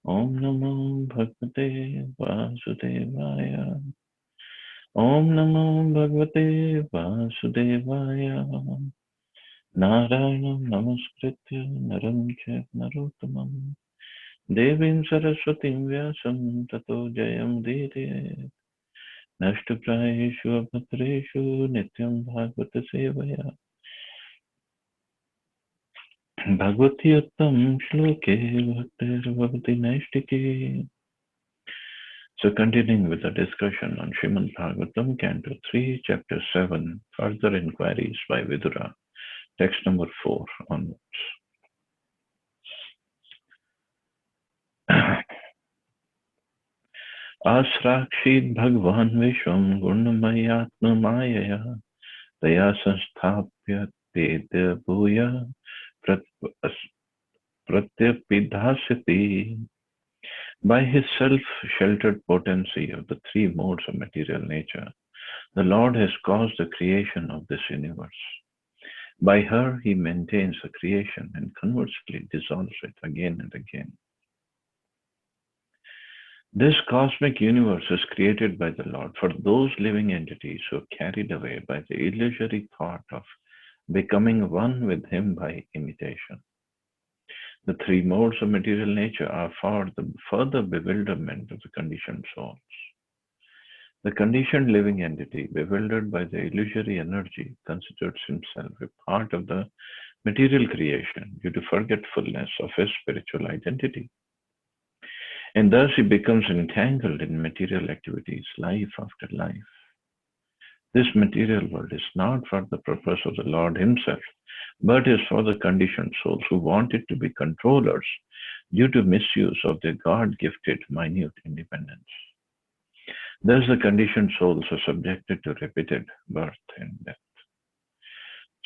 Om Namo Bhagavate Vasudevaya. Om Namo Bhagavate Vasudevaya. Narayana Namaskritya Naram Chaiva Narottamam Devim Saraswatim Vyasam Tato Jayam Dite Nashtaprayeshu Abhatreshu Nityam Bhagavata Sevaya Bhagavati Uttam Shloke Bhaktir Bhavati Naistike. So continuing with the discussion on Srimad Bhagavatam, Canto 3, Chapter 7, further inquiries by Vidura, text number 4 onwards. Asrakshit Bhagwan Vishwam Gurnamayatma Mayaya Taya Sanstapya Tedya Bhuya Pratyapidhasyati. By his self-sheltered potency of the three modes of material nature, the Lord has caused the creation of this universe. By her, he maintains the creation and conversely dissolves it again and again. This cosmic universe is created by the Lord for those living entities who are carried away by the illusory thought of becoming one with him by imitation. The three modes of material nature are for the further bewilderment of the conditioned souls. The conditioned living entity, bewildered by the illusory energy, considers himself a part of the material creation due to forgetfulness of his spiritual identity. And thus he becomes entangled in material activities, life after life. This material world is not for the purpose of the Lord himself, but is for the conditioned souls who wanted to be controllers due to misuse of their God-gifted minute independence. Thus the conditioned souls are subjected to repeated birth and death.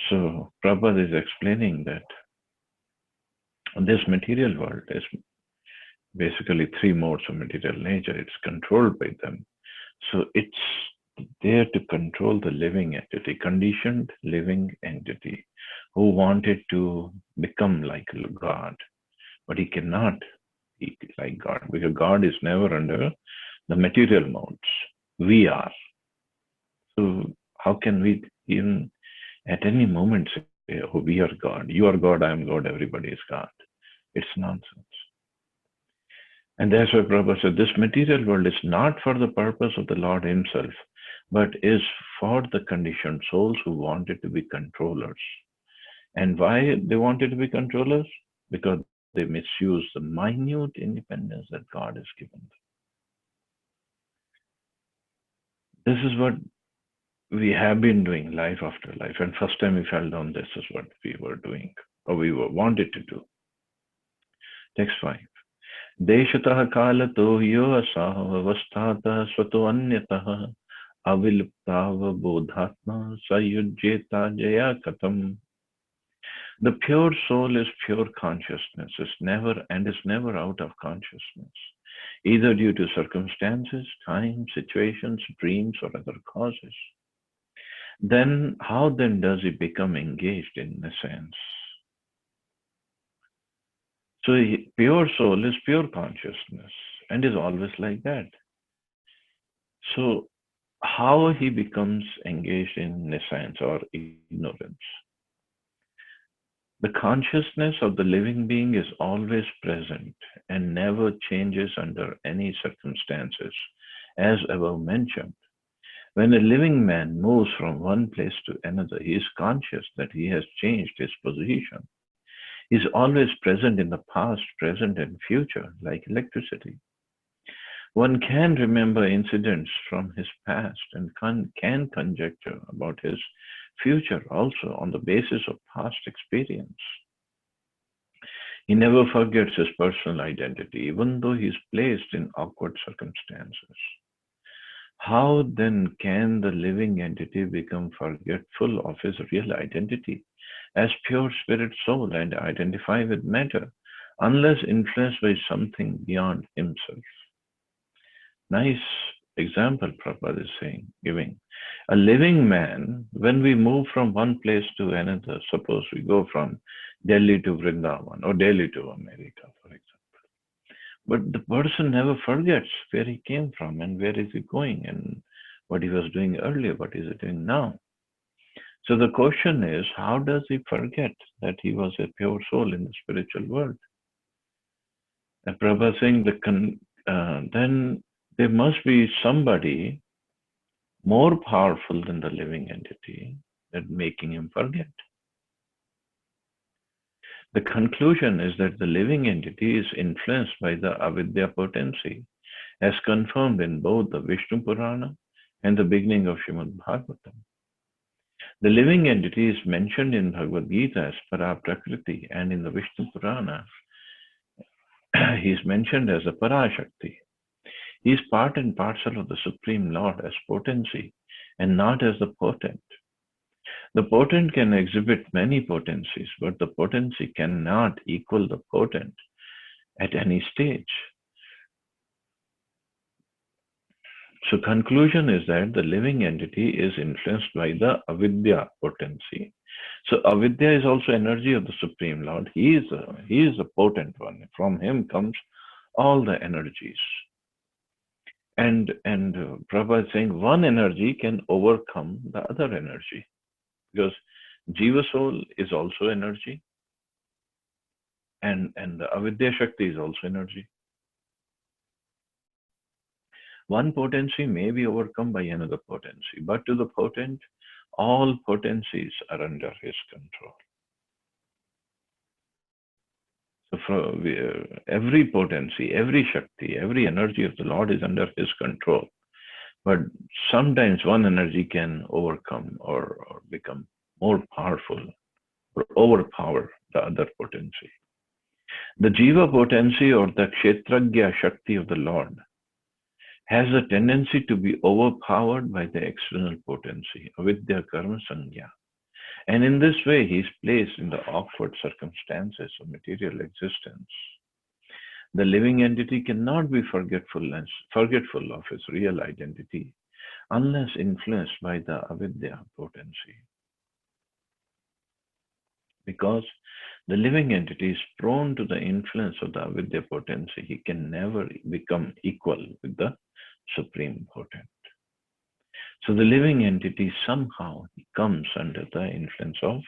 So Prabhupada is explaining that this material world is basically three modes of material nature. It's controlled by them. So it's there to control the living entity, conditioned living entity, who wanted to become like God, but he cannot be like God because God is never under the material modes. We are. So how can we even at any moment say, oh, we are God, you are God, I am God, everybody is God? It's nonsense. And that's why Prabhupada said this material world is not for the purpose of the Lord himself, but is for the conditioned souls who wanted to be controllers. And why they wanted to be controllers? Because they misuse the minute independence that God has given them. This is what we have been doing life after life. And first time we fell down, this is what we were doing, or we wanted to do. Text 5. Deshatah kalato yo asaha avasthatah swato anyatah aviluptava bodhatma sayujjeta jaya katam. The pure soul is pure consciousness, is never out of consciousness, either due to circumstances, time, situations, dreams, or other causes. Then how then does he become engaged in a sense? So pure soul is pure consciousness and is always like that. So how he becomes engaged in nescience or ignorance? The consciousness of the living being is always present and never changes under any circumstances, as above mentioned. When a living man moves from one place to another, he is conscious that he has changed his position. He is always present in the past, present, and future, like electricity. One can remember incidents from his past and can conjecture about his future also on the basis of past experience. He never forgets his personal identity, even though he is placed in awkward circumstances. How then can the living entity become forgetful of his real identity as pure spirit soul and identify with matter, unless influenced by something beyond himself? Nice example Prabhupada is giving. A living man, when we move from one place to another, suppose we go from Delhi to Vrindavan or Delhi to America, for example. But the person never forgets where he came from and where is he going and what he was doing earlier, what is he doing now. So the question is, how does he forget that he was a pure soul in the spiritual world? And Prabhupada saying then there must be somebody more powerful than the living entity that making him forget. The conclusion is that the living entity is influenced by the avidya potency, as confirmed in both the Vishnu Purana and the beginning of Srimad Bhagavatam. The living entity is mentioned in Bhagavad Gita as Paraprakriti, and in the Vishnu Purana, he is mentioned as a Parashakti. He is part and parcel of the Supreme Lord as potency and not as the potent. The potent can exhibit many potencies, but the potency cannot equal the potent at any stage. So conclusion is that the living entity is influenced by the avidya potency. So avidya is also energy of the Supreme Lord. He is a potent one. From him comes all the energies. And Prabhupada is saying one energy can overcome the other energy. Because Jiva soul is also energy. And the avidya shakti is also energy. One potency may be overcome by another potency, but to the potent, all potencies are under his control. So for every potency, every Shakti, every energy of the Lord is under his control. But sometimes one energy can overcome or become more powerful or overpower the other potency. The Jiva potency or the Kshetragya Shakti of the Lord has a tendency to be overpowered by the external potency, avidya karma sangya. And in this way, he is placed in the awkward circumstances of material existence. The living entity cannot be forgetful of his real identity unless influenced by the avidya potency. Because the living entity is prone to the influence of the avidya potency, he can never become equal with the supreme potent. So the living entity somehow comes under the influence of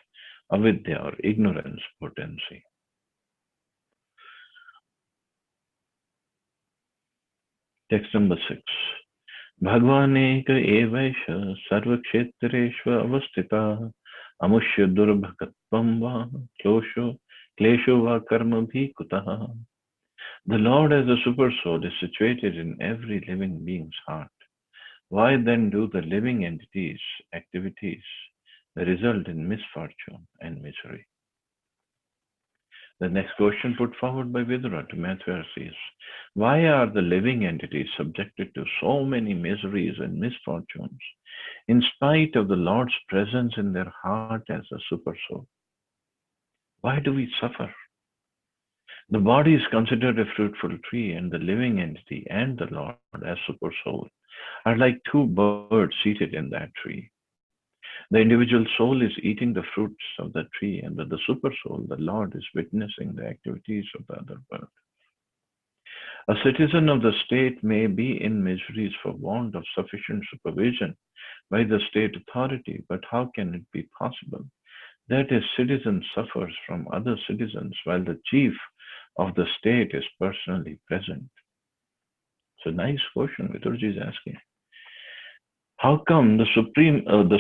avidya or ignorance potency. Text number 6. Bhagvaneka evaisha sarvakshetreshva avastita amushya durbhakatvam va klesho va karma bhikutaha. The Lord as a super soul is situated in every living being's heart. Why then do the living entities' activities result in misfortune and misery? The next question put forward by Vidura to Mathwar is, why are the living entities subjected to so many miseries and misfortunes in spite of the Lord's presence in their heart as a super soul? Why do we suffer? The body is considered a fruitful tree, and the living entity and the Lord as super soul are like two birds seated in that tree. The individual soul is eating the fruits of the tree, and with the super soul, the Lord is witnessing the activities of the other bird. A citizen of the state may be in miseries for want of sufficient supervision by the state authority, but how can it be possible that a citizen suffers from other citizens while the chief of the state is personally present? It's a nice question Viturji is asking. How come the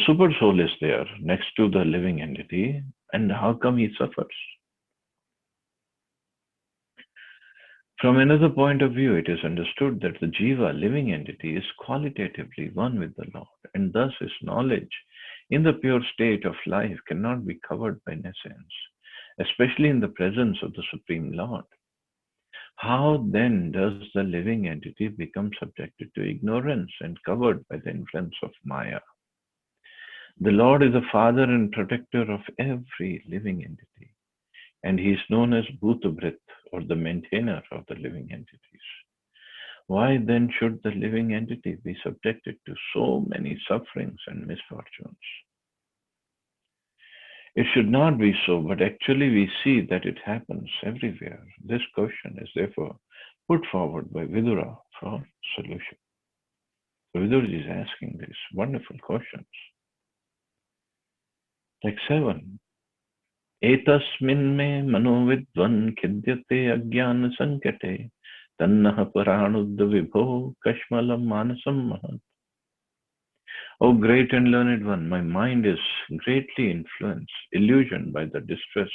super soul is there next to the living entity, and how come he suffers? From another point of view, it is understood that the jiva, living entity, is qualitatively one with the Lord, and thus his knowledge in the pure state of life cannot be covered by nescience, especially in the presence of the Supreme Lord. How then does the living entity become subjected to ignorance and covered by the influence of Maya? The Lord is the father and protector of every living entity, and he is known as Bhutabhrit, or the maintainer of the living entities. Why then should the living entity be subjected to so many sufferings and misfortunes? It should not be so, but actually we see that it happens everywhere. This question is therefore put forward by Vidura for solution. So Vidura is asking these wonderful questions. Like 7. एतस्मिन् मे मनोविद्वन् खिद्यते अज्ञानसङ्कटे तन्नः पराणुद्विभो कश्मलं मानसं महत्. O great and learned one, my mind is greatly influenced, illusioned by the distress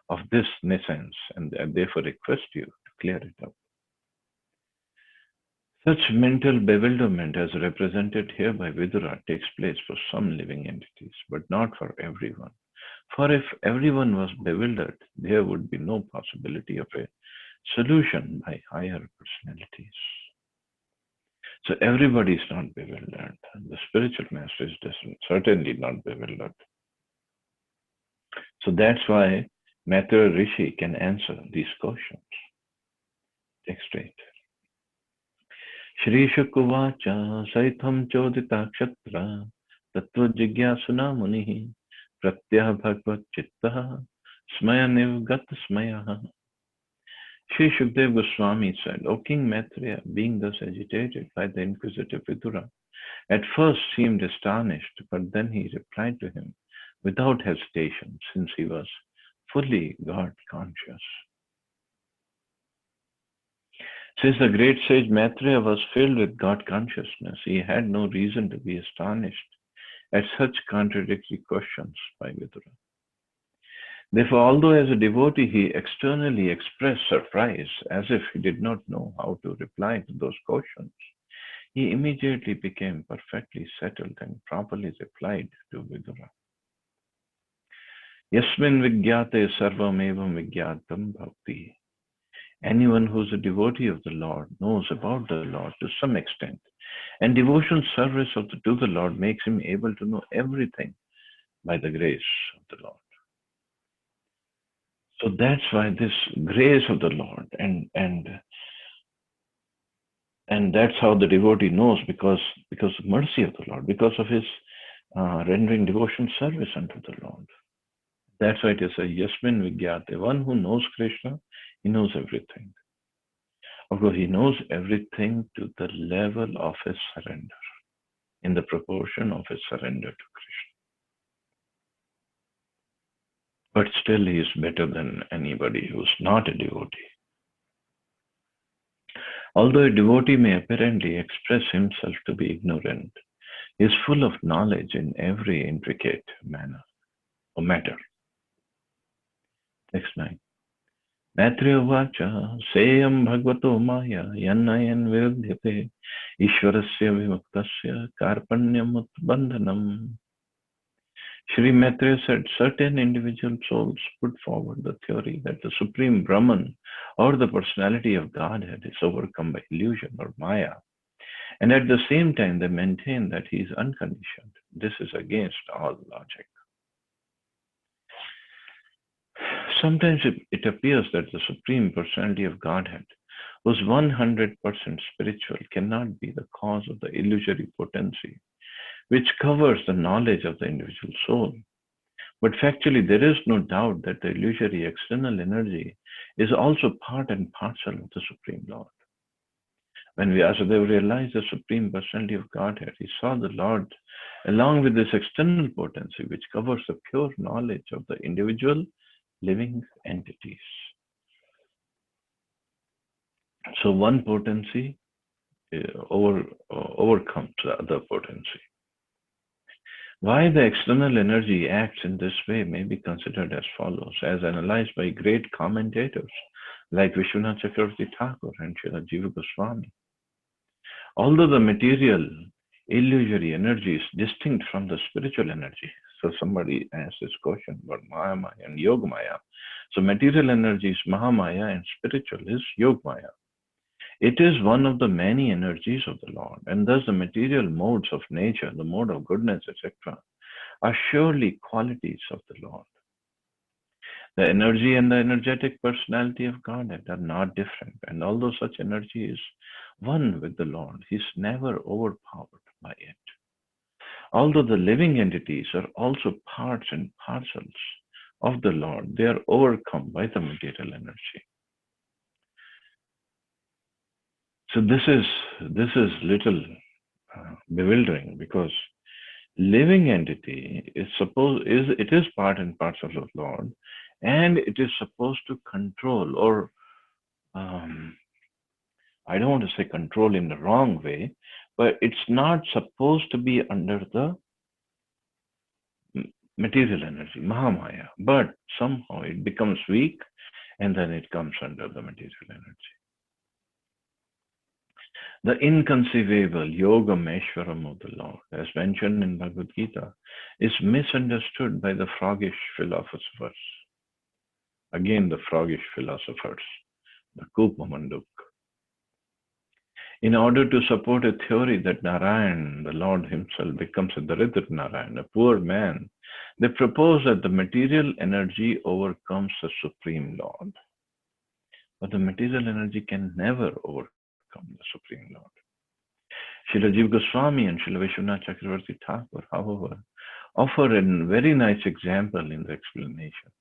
of this nescience, and I therefore request you to clear it up. Such mental bewilderment as represented here by Vidura takes place for some living entities, but not for everyone. For if everyone was bewildered, there would be no possibility of a solution by higher personalities. So everybody is not bewildered. The spiritual master is certainly not bewildered. So that's why Maitreya Rishi can answer these questions. Text 8. Shri Shukuvacha Saitam Chodita Kshatra Tattva Jigyasuna Munihi Pratyah Bhagavad Chitta Smaya Nivgat Smaya. Sri Shukdev Goswami said, O King Maitreya, being thus agitated by the inquisitive Vidura, at first seemed astonished, but then he replied to him without hesitation, since he was fully God conscious. Since the great sage Maitreya was filled with God consciousness, he had no reason to be astonished at such contradictory questions by Vidura. Therefore, although as a devotee he externally expressed surprise as if he did not know how to reply to those questions, he immediately became perfectly settled and properly replied to Vidura. Yasmin vigyate sarvam evam vigyatam bhakti. Anyone who is a devotee of the Lord knows about the Lord to some extent, and devotional service to the Lord makes him able to know everything by the grace of the Lord. So that's why this grace of the Lord, and that's how the devotee knows, because of mercy of the Lord, because of his rendering devotional service unto the Lord. That's why it is a Yasmin Vigyate. One who knows Krishna, he knows everything. Of course, he knows everything to the level of his surrender, in the proportion of his surrender to Krishna. But still, he is better than anybody who is not a devotee. Although a devotee may apparently express himself to be ignorant, he is full of knowledge in every intricate manner or matter. Next 9. Maitreya Vacha Seyam Bhagavato Maya Yannayan Viruddhyate Ishwarasya Vimuktasya Karpanyam Utbandhanam. Shri Maitreya said, certain individual souls put forward the theory that the Supreme Brahman or the personality of Godhead is overcome by illusion or Maya, and at the same time they maintain that he is unconditioned. This is against all logic. Sometimes it appears that the Supreme Personality of Godhead, who is 100% spiritual, cannot be the cause of the illusory potency which covers the knowledge of the individual soul. But factually, there is no doubt that the illusory external energy is also part and parcel of the Supreme Lord. When Vyasadeva realized the Supreme Personality of Godhead, he saw the Lord along with this external potency which covers the pure knowledge of the individual living entities. So one potency overcomes the other potency. Why the external energy acts in this way may be considered as follows, as analyzed by great commentators like Vishwanath Chakravarti Thakur and Srila Jiva Goswami. Although the material illusory energy is distinct from the spiritual energy, so somebody asked this question about Mahamaya and Yogamaya. So material energy is Mahamaya and spiritual is Yogamaya. It is one of the many energies of the Lord, and thus the material modes of nature, the mode of goodness, etc., are surely qualities of the Lord. The energy and the energetic personality of Godhead are not different, and although such energy is one with the Lord, he is never overpowered by it. Although the living entities are also parts and parcels of the Lord, they are overcome by the material energy. So this is little bewildering, because living entity is part and parcel of Lord, and it is supposed to control, or um, I don't want to say control in the wrong way, but it's not supposed to be under the material energy, Mahamaya, but somehow it becomes weak and then it comes under the material energy. The inconceivable Yogam Eshwaram of the Lord, as mentioned in Bhagavad Gita, is misunderstood by the froggish philosophers. Again, the froggish philosophers, the Kupamanduk. In order to support a theory that Narayan, the Lord himself, becomes a Daridra Narayan, a poor man, they propose that the material energy overcomes the Supreme Lord. But the material energy can never overcome the Supreme Lord. Srila Jiva Goswami and Srila Vishwanath Chakravarti Thakur, however, offer a very nice example in the explanation.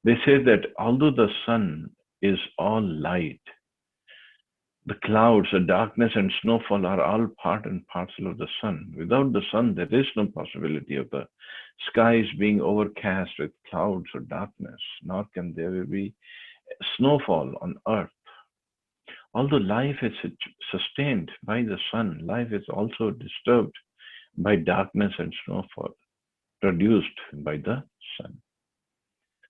They say that although the sun is all light, the clouds, the darkness and snowfall are all part and parcel of the sun. Without the sun, there is no possibility of the skies being overcast with clouds or darkness, nor can there be snowfall on earth. Although life is sustained by the sun, life is also disturbed by darkness and snowfall produced by the sun.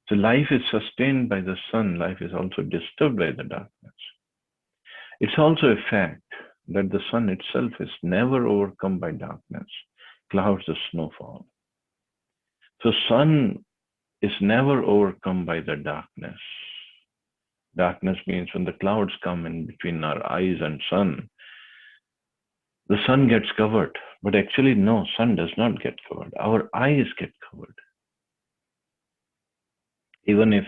So life is sustained by the sun, life is also disturbed by the darkness. It's also a fact that the sun itself is never overcome by darkness, clouds, or snowfall. So sun is never overcome by the darkness. Darkness means when the clouds come in between our eyes and sun, the sun gets covered. But actually, no, sun does not get covered. Our eyes get covered. Even if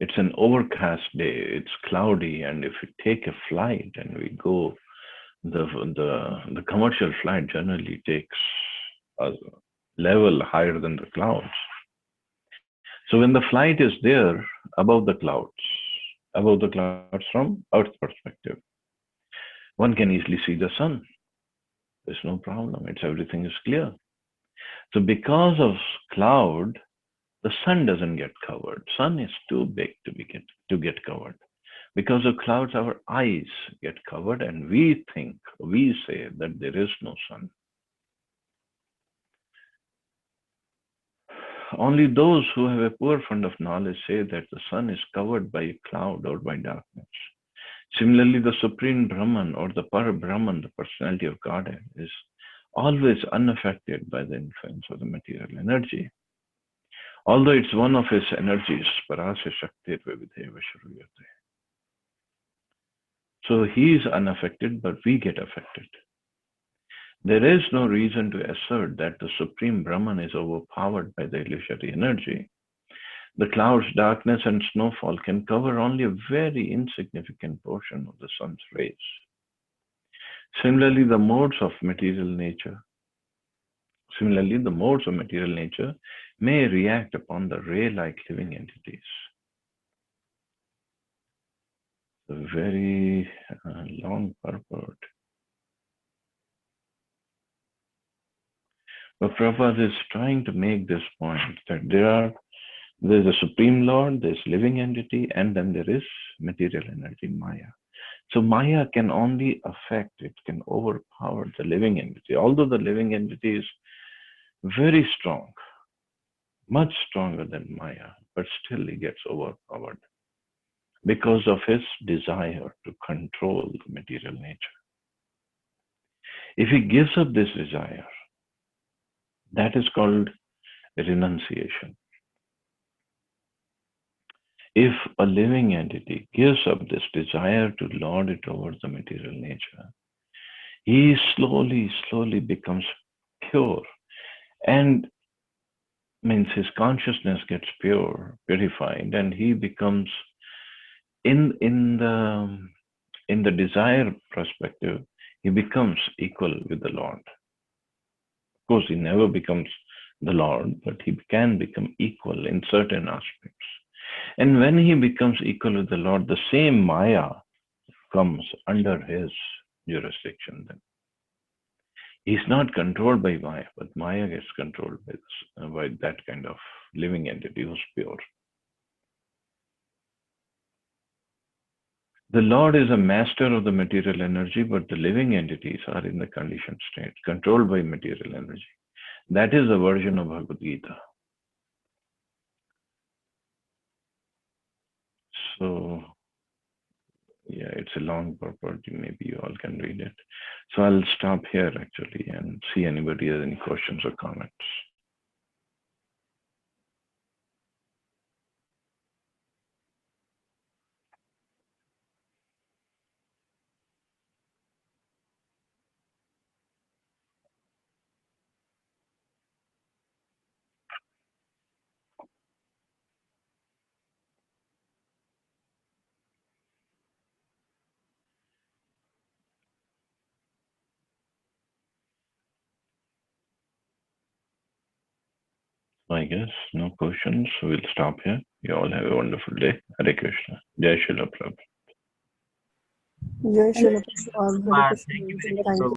it's an overcast day, it's cloudy, and if we take a flight and we go, the commercial flight generally takes a level higher than the clouds. So when the flight is there above the clouds from Earth perspective, one can easily see the sun. There's no problem. Everything is clear. So because of cloud, the sun doesn't get covered. Sun is too big to get covered. Because of clouds, our eyes get covered, and we say that there is no sun. Only those who have a poor fund of knowledge say that the sun is covered by a cloud or by darkness. Similarly, the Supreme Brahman or the Para-Brahman, the personality of Godhead, is always unaffected by the influence of the material energy. Although it's one of his energies, Parasya Shaktir Vivideva Shruyate. So he is unaffected, but we get affected. There is no reason to assert that the Supreme Brahman is overpowered by the illusory energy. The clouds, darkness, and snowfall can cover only a very insignificant portion of the sun's rays. Similarly, the modes of material nature may react upon the ray-like living entities. A very long purport. But Prabhupada is trying to make this point that there's a Supreme Lord, there's living entity, and then there is material energy, Maya. So Maya can only affect, it can overpower the living entity. Although the living entity is very strong, much stronger than Maya, but still he gets overpowered because of his desire to control the material nature. If he gives up this desire, that is called renunciation. If a living entity gives up this desire to lord it over the material nature, he slowly becomes pure, and means his consciousness gets purified, and he becomes in the desire perspective, he becomes equal with the Lord. Of course, he never becomes the Lord, but he can become equal in certain aspects. And when he becomes equal with the Lord, the same Maya comes under his jurisdiction then. He's not controlled by Maya, but Maya gets controlled by that kind of living entity who's pure. The Lord is a master of the material energy, but the living entities are in the conditioned state, controlled by material energy. That is a version of Bhagavad Gita. So, yeah, it's a long purport. Maybe you all can read it. So I'll stop here actually and see anybody has any questions or comments. I guess no questions. We'll stop here. You all have a wonderful day. Hare Krishna. Jai Srila Prabhupada. Jai Shri Krishna. Hare Thank Krishna. you very much. Thank So you.